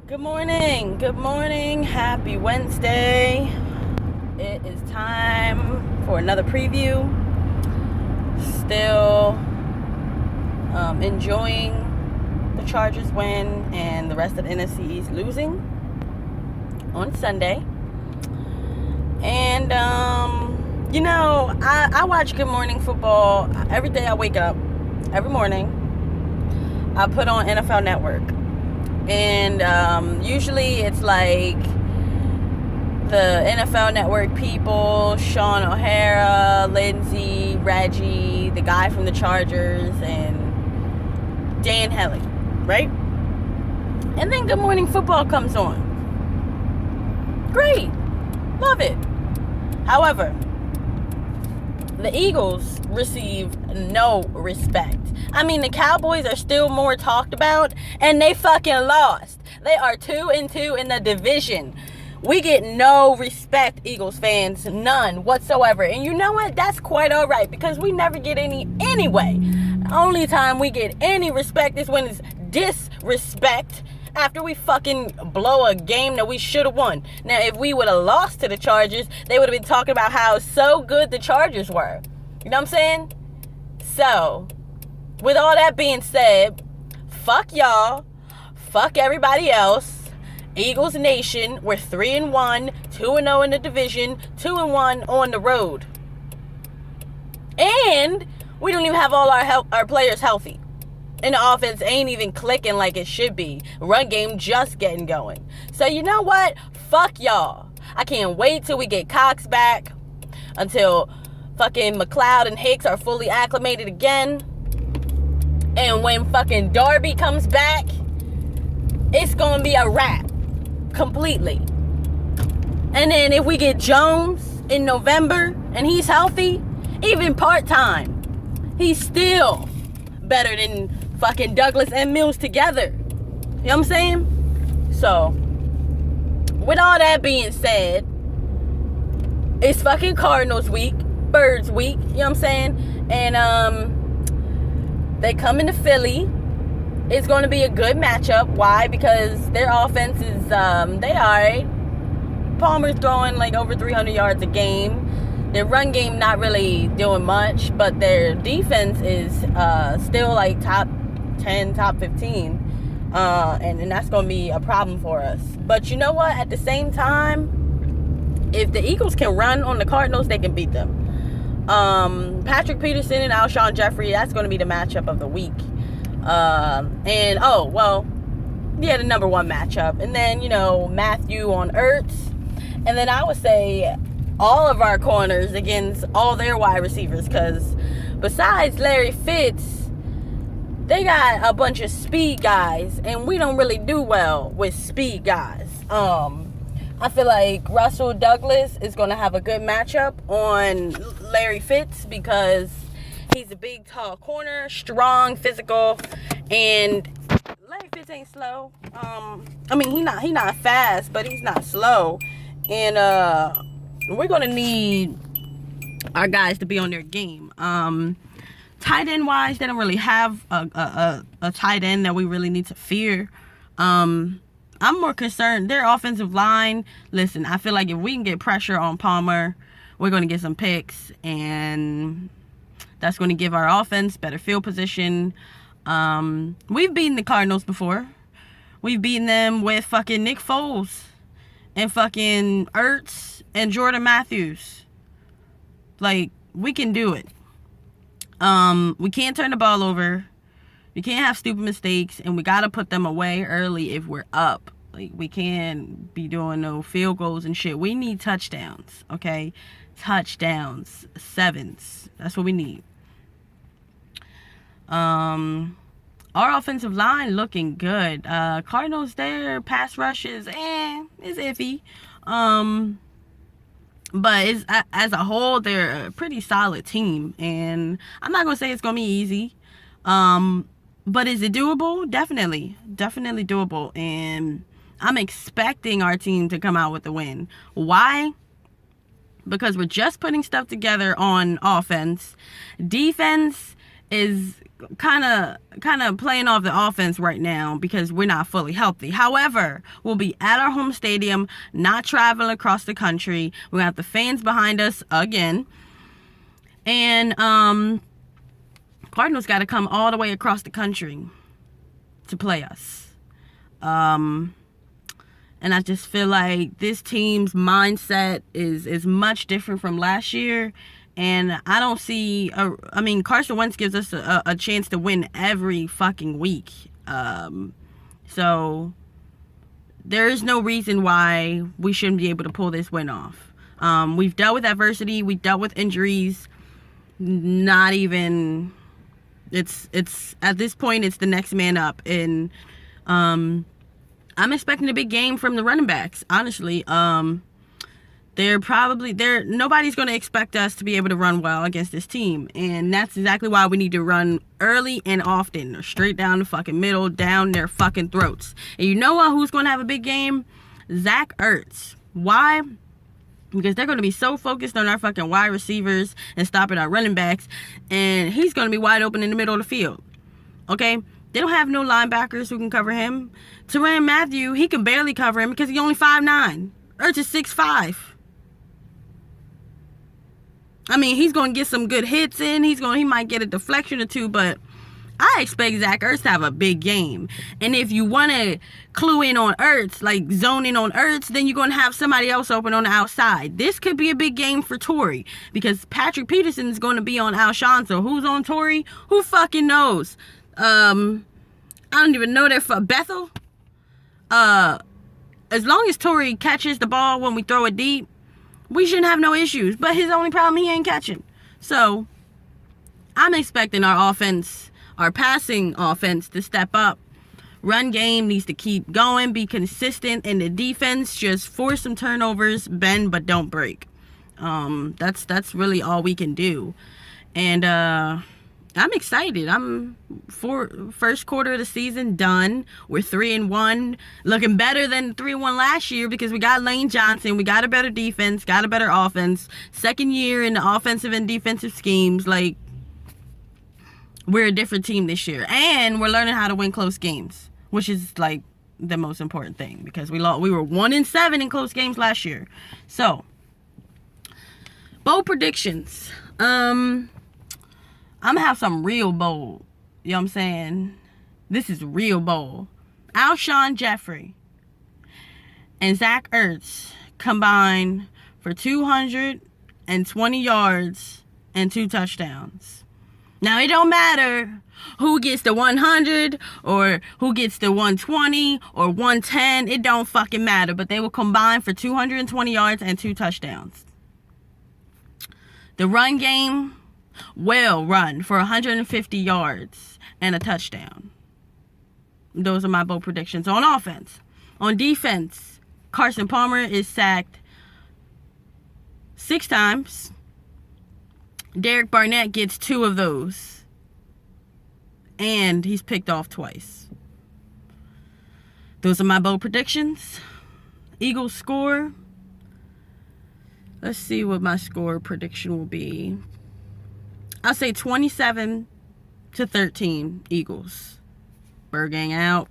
Good morning, happy Wednesday. It is time for another preview. Still enjoying the Chargers win and the rest of the NFC East losing on Sunday. And, I watch Good Morning Football every day I wake up, every morning. I put on NFL Network. And usually it's like the NFL Network people, Sean O'Hara, Lindsay, Reggie, the guy from the Chargers, and Dan Helly, right? And then Good Morning Football comes on. Great. Love it. However, the Eagles receive no respect. I mean, the Cowboys are still more talked about, and they fucking lost. They are 2-2 in the division. We get no respect, Eagles fans. None whatsoever. And you know what? That's quite all right, because we never get any anyway. The only time we get any respect is when it's disrespect after we fucking blow a game that we should have won. Now, if we would have lost to the Chargers, they would have been talking about how so good the Chargers were. You know what I'm saying? So, with all that being said, fuck y'all. Fuck everybody else. Eagles Nation, we're 3-1, 2-0 in the division, 2-1 on the road. And we don't even have all our players healthy. And the offense ain't even clicking like it should be. Run game just getting going. So you know what? Fuck y'all. I can't wait till we get Cox back. Until fucking McLeod and Hicks are fully acclimated again. And when fucking Darby comes back, it's gonna be a wrap. Completely. And then if we get Jones in November and he's healthy, even part-time, he's still better than fucking Douglas and Mills together. You know what I'm saying? So, with all that being said, it's fucking Cardinals week, Birds week, you know what I'm saying? And they come into Philly. It's going to be a good matchup. Why? Because their offense is they alright. Palmer's throwing like over 300 yards a game. Their run game not really doing much, but their defense is still like top 10, top 15. And that's going to be a problem for us. But you know what? At the same time, if the Eagles can run on the Cardinals, they can beat them. Patrick Peterson and Alshon Jeffrey, that's going to be the matchup of the week. The number one matchup. And then, Matthew on Ertz. And then I would say all of our corners against all their wide receivers, because besides Larry Fitz, they got a bunch of speed guys, and we don't really do well with speed guys. I feel like Russell Douglas is going to have a good matchup on Larry Fitz, because he's a big, tall corner, strong, physical, and Larry Fitz ain't slow. He not fast, but he's not slow. And we're going to need our guys to be on their game. Tight end wise, they don't really have a tight end that we really need to fear. I'm more concerned. Their offensive line, listen, I feel like if we can get pressure on Palmer, we're going to get some picks, and that's going to give our offense better field position. We've beaten the Cardinals before. We've beaten them with fucking Nick Foles and fucking Ertz and Jordan Matthews. Like, we can do it. We can't turn the ball over. We can't have stupid mistakes, and we got to put them away early if we're up. Like, we can't be doing no field goals and shit. We need touchdowns, okay? Touchdowns. 7s. That's what we need. Our offensive line looking good. Cardinals, their pass rush is iffy. But as a whole, they're a pretty solid team. And I'm not going to say it's going to be easy. But is it doable? Definitely. Definitely doable. And I'm expecting our team to come out with a win. Why? Because we're just putting stuff together on offense. Defense is kind of playing off the offense right now because we're not fully healthy. However, we'll be at our home stadium, not traveling across the country. We got the fans behind us again. And Cardinals got to come all the way across the country to play us. And I just feel like this team's mindset is much different from last year. And I don't see, Carson Wentz gives us a chance to win every fucking week. So there is no reason why we shouldn't be able to pull this win off. We've dealt with adversity. We've dealt with injuries. Not even, it's at this point, it's the next man up. And I'm expecting a big game from the running backs, honestly. Nobody's going to expect us to be able to run well against this team. And that's exactly why we need to run early and often. Straight down the fucking middle, down their fucking throats. And you know what? Who's going to have a big game? Zach Ertz. Why? Because they're going to be so focused on our fucking wide receivers and stopping our running backs. And he's going to be wide open in the middle of the field. Okay? They don't have no linebackers who can cover him. Tyrann Mathieu, he can barely cover him because he's only 5'9". Ertz is 6'5". He's going to get some good hits in. He might get a deflection or two, but I expect Zach Ertz to have a big game. And if you want to clue in on Ertz, like zone in on Ertz, then you're going to have somebody else open on the outside. This could be a big game for Torrey because Patrick Peterson is going to be on Alshon. So who's on Torrey? Who fucking knows? I don't even know that for Bethel. As long as Torrey catches the ball when we throw it deep, we shouldn't have no issues. But his only problem, he ain't catching. So I'm expecting our offense, our passing offense, to step up. Run game needs to keep going, be consistent, and the defense just force some turnovers, bend but don't break. That's really all we can do. And I'm excited. First quarter of the season done. We're 3-1, looking better than 3-1 last year because we got Lane Johnson. We got a better defense, got a better offense. Second year in the offensive and defensive schemes. Like, we're a different team this year, and we're learning how to win close games, which is like the most important thing because we were 1-7 in close games last year. So, bold predictions. I'm gonna have some real bold. You know what I'm saying? This is real bold. Alshon Jeffrey and Zach Ertz combined for 220 yards and 2 touchdowns. Now, it don't matter who gets the 100 or who gets the 120 or 110. It don't fucking matter. But they will combine for 220 yards and 2 touchdowns. The run game will run for 150 yards and a touchdown. Those are my bold predictions on offense. On defense, Carson Palmer is sacked 6 times. Derek Barnett gets 2 of those. And he's picked off twice. Those are my bold predictions. Eagles score. Let's see what my score prediction will be. I'll say 27-13 Eagles. Bird Gang out.